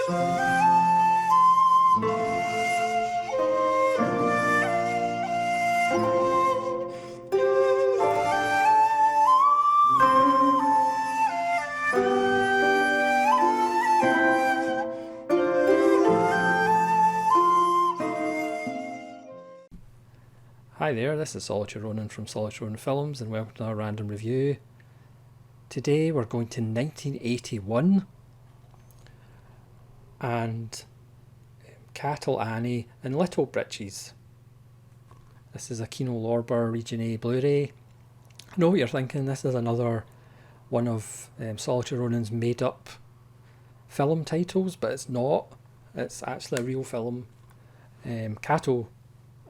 Hi there, this is Solitary Ronin from Solitary Ronin Films, and welcome to our random review. Today we're going to 1981 and Cattle Annie and Little Briches. This is a Kino Lorber Region A Blu-ray. I know what you're thinking, this is another one of Solitary Ronin's made up film titles, but it's not. It's actually a real film. Cattle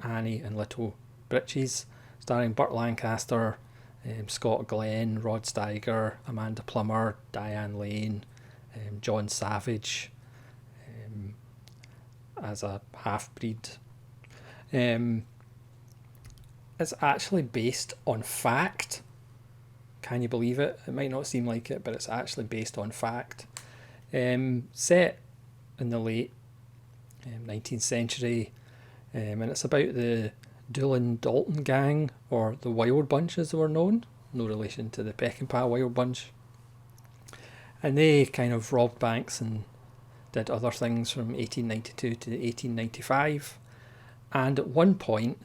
Annie and Little Briches, starring Burt Lancaster, Scott Glenn, Rod Steiger, Amanda Plummer, Dianne Lane, John Savage as a half-breed. It's actually based on fact. Can you believe it? It might not seem like it, but it's actually based on fact. Set in the late 19th century, and it's about the Doolin Dalton gang, or the Wild Bunch as they were known, no relation to the Peckinpah Wild Bunch. And they kind of robbed banks and did other things from 1892 to 1895. And at one point,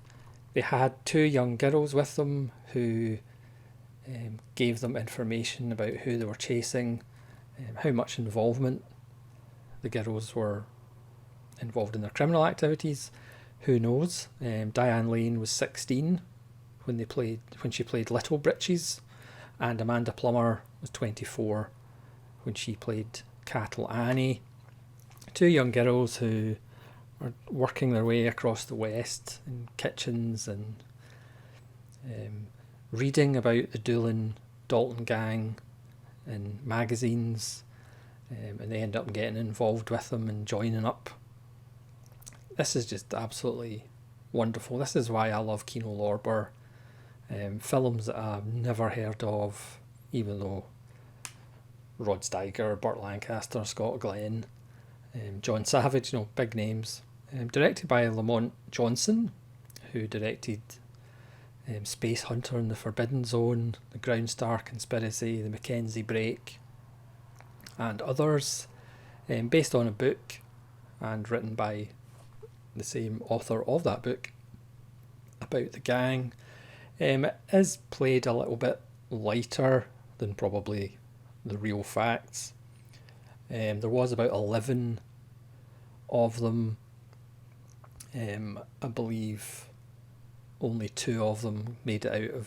they had two young girls with them who gave them information about who they were chasing, how much involvement the girls were involved in their criminal activities. Who knows? Dianne Lane was 16 when she played Little Briches, and Amanda Plummer was 24 when she played Cattle Annie. Two young girls who are working their way across the West in kitchens and reading about the Doolin Dalton gang in magazines, and they end up getting involved with them and joining up. This is just absolutely wonderful. This is why I love Kino Lorber. Films that I've never heard of, even though Rod Steiger, Burt Lancaster, Scott Glenn, John Savage, big names. Directed by Lamont Johnson, who directed Space Hunter and the Forbidden Zone, The Ground Star Conspiracy, The Mackenzie Break, and others. Based on a book and written by the same author of that book about the gang. It is played a little bit lighter than probably the real facts. There was about 11 of them. I believe only 2 of them made it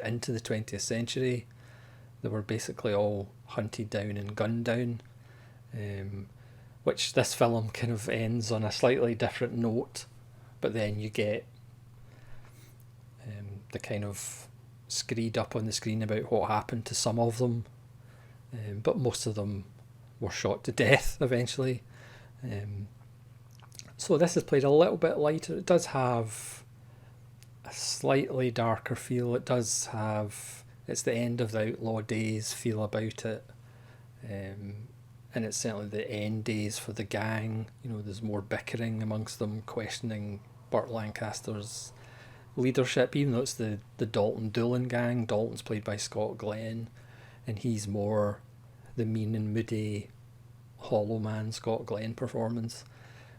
into the 20th century. They were basically all hunted down and gunned down. Which this film kind of ends on a slightly different note, but then you get the kind of screed up on the screen about what happened to some of them, but most of them were shot to death eventually. So this is played a little bit lighter. It does have a slightly darker feel. It does have, it's the end of the outlaw days feel about it. And it's certainly the end days for the gang. There's more bickering amongst them, questioning Burt Lancaster's leadership, even though it's the Dalton Doolin gang. Dalton's played by Scott Glenn, and he's more the mean and moody hollow man Scott Glenn performance,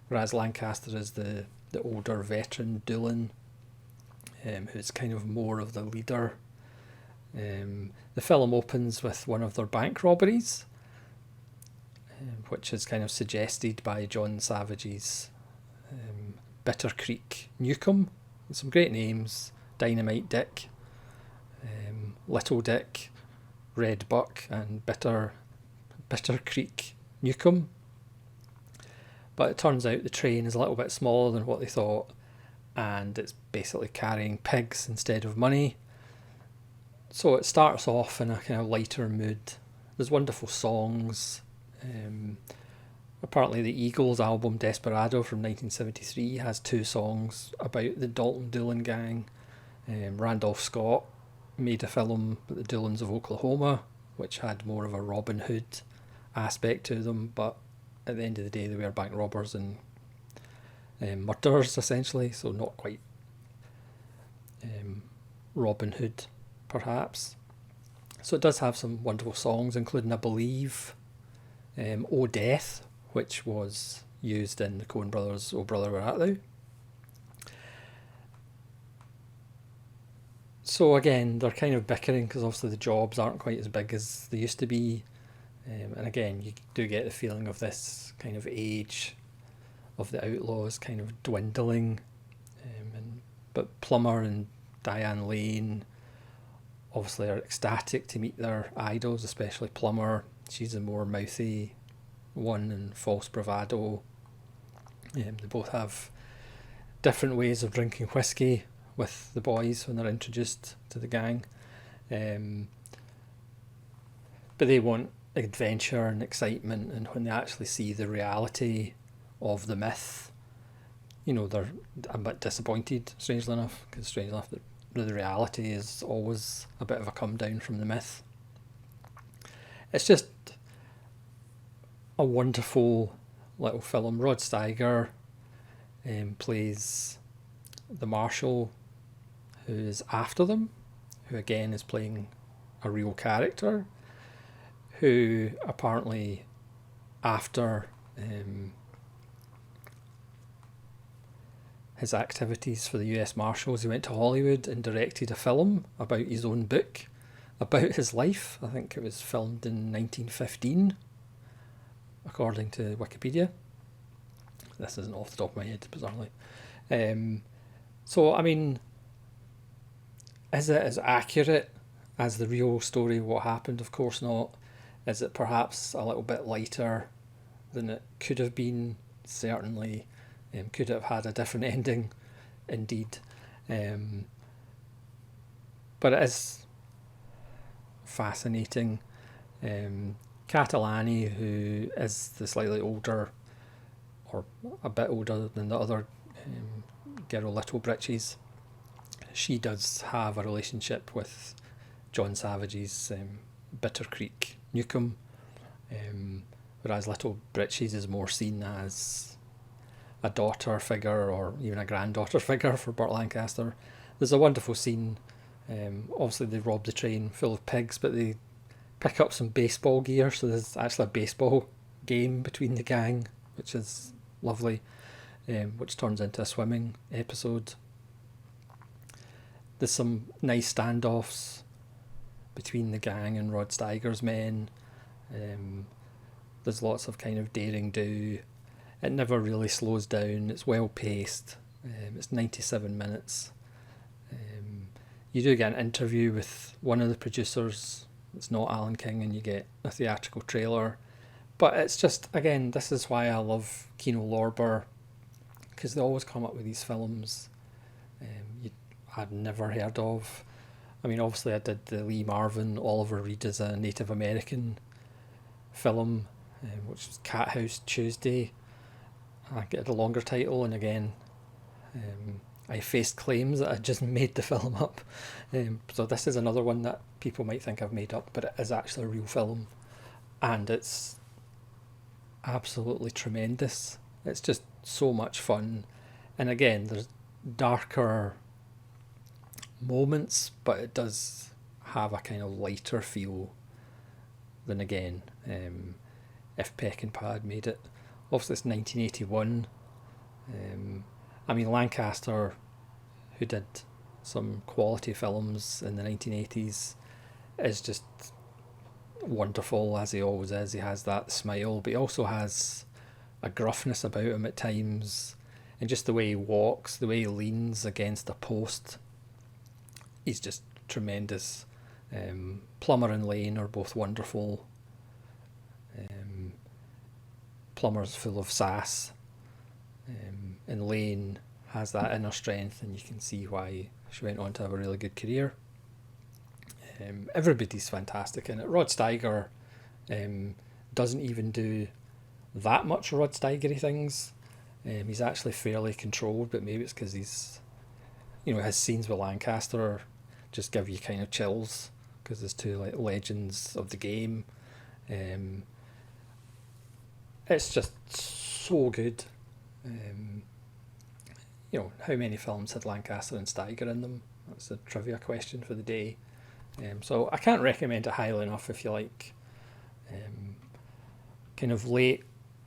whereas Lancaster is the older veteran Doolin, who's kind of more of the leader. The film opens with one of their bank robberies, which is kind of suggested by John Savage's Bitter Creek Newcomb. Some great names: Dynamite Dick, Little Dick, Red Buck, and Bitter Creek Newcomb. But it turns out the train is a little bit smaller than what they thought, and it's basically carrying pigs instead of money. So it starts off in a kind of lighter mood. There's wonderful songs. Apparently the Eagles album Desperado from 1973 has 2 songs about the Dalton Doolin gang. Randolph Scott made a film about the Doolins of Oklahoma, which had more of a Robin Hood aspect to them, but at the end of the day they were bank robbers and murderers essentially, so not quite Robin Hood perhaps. So it does have some wonderful songs, including, I believe, O Death, which was used in the Coen Brothers' O Brother Where Art Thou. So again, they're kind of bickering because obviously the jobs aren't quite as big as they used to be. And again, you do get the feeling of this kind of age of the outlaws kind of dwindling. But Plummer and Dianne Lane obviously are ecstatic to meet their idols, especially Plummer. She's a more mouthy one and false bravado. They both have different ways of drinking whiskey with the boys when they're introduced to the gang. But they want adventure and excitement, and when they actually see the reality of the myth, they're a bit disappointed, strangely enough, because strangely enough the reality is always a bit of a come down from the myth. It's just a wonderful little film. Rod Steiger plays the marshal who is after them, who again is playing a real character, who apparently after his activities for the US Marshals, he went to Hollywood and directed a film about his own book, about his life. I think it was filmed in 1915, according to Wikipedia. This isn't off the top of my head, bizarrely. So, I mean, is it as accurate as the real story of what happened? Of course not. Is it perhaps a little bit lighter than it could have been? Certainly. Could it have had a different ending? Indeed. But it is fascinating. Catalani, who is the slightly older, or a bit older than the other girl, Little Briches, she does have a relationship with John Savage's Bitter Creek Newcomb, whereas Little Briches is more seen as a daughter figure or even a granddaughter figure for Burt Lancaster. There's a wonderful scene. Obviously they rob the train full of pigs, but they pick up some baseball gear, so there's actually a baseball game between the gang, which is lovely, which turns into a swimming episode. There's some nice standoffs between the gang and Rod Steiger's men. There's lots of kind of daring do. It never really slows down. It's well paced. It's 97 minutes. You do get an interview with one of the producers. It's not Alan King, and you get a theatrical trailer. But it's just, again, this is why I love Kino Lorber, because they always come up with these films I'd never heard of. I mean, obviously I did the Lee Marvin, Oliver Reed as a Native American film, which was Cat House Tuesday. I get a longer title, and again, I faced claims that I just made the film up. So this is another one that people might think I've made up, but it is actually a real film, and it's absolutely tremendous. It's just so much fun, and again, there's darker moments, but it does have a kind of lighter feel than, again, if Peckinpah made it. Obviously it's 1981. I mean, Lancaster, who did some quality films in the 1980s, is just wonderful, as he always is. He has that smile, but he also has a gruffness about him at times, and just the way he walks, the way he leans against a post, he's just tremendous. Plummer and Lane are both wonderful. Plummer's full of sass, and Lane has that inner strength, and you can see why she went on to have a really good career. Everybody's fantastic in it. Rod Steiger doesn't even do that much Rod Steigery things. He's actually fairly controlled, but maybe it's because he's, his scenes with Lancaster just give you kind of chills, because there's two like legends of the game. it's just so good. You know, how many films had Lancaster and Steiger in them? That's a trivia question for the day. So I can't recommend it highly enough if you like kind of late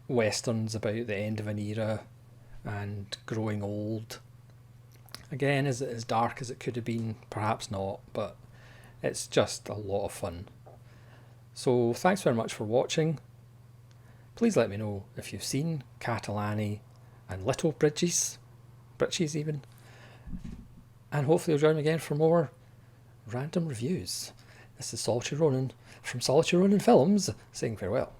westerns about the end of an era and growing old. Again, is it as dark as it could have been? Perhaps not, but it's just a lot of fun. So thanks very much for watching. Please let me know if you've seen Catalani and Little Bridges, Briches even, and hopefully you'll join me again for more random reviews. This is Solitary Ronin from Solitary Ronin Films saying farewell.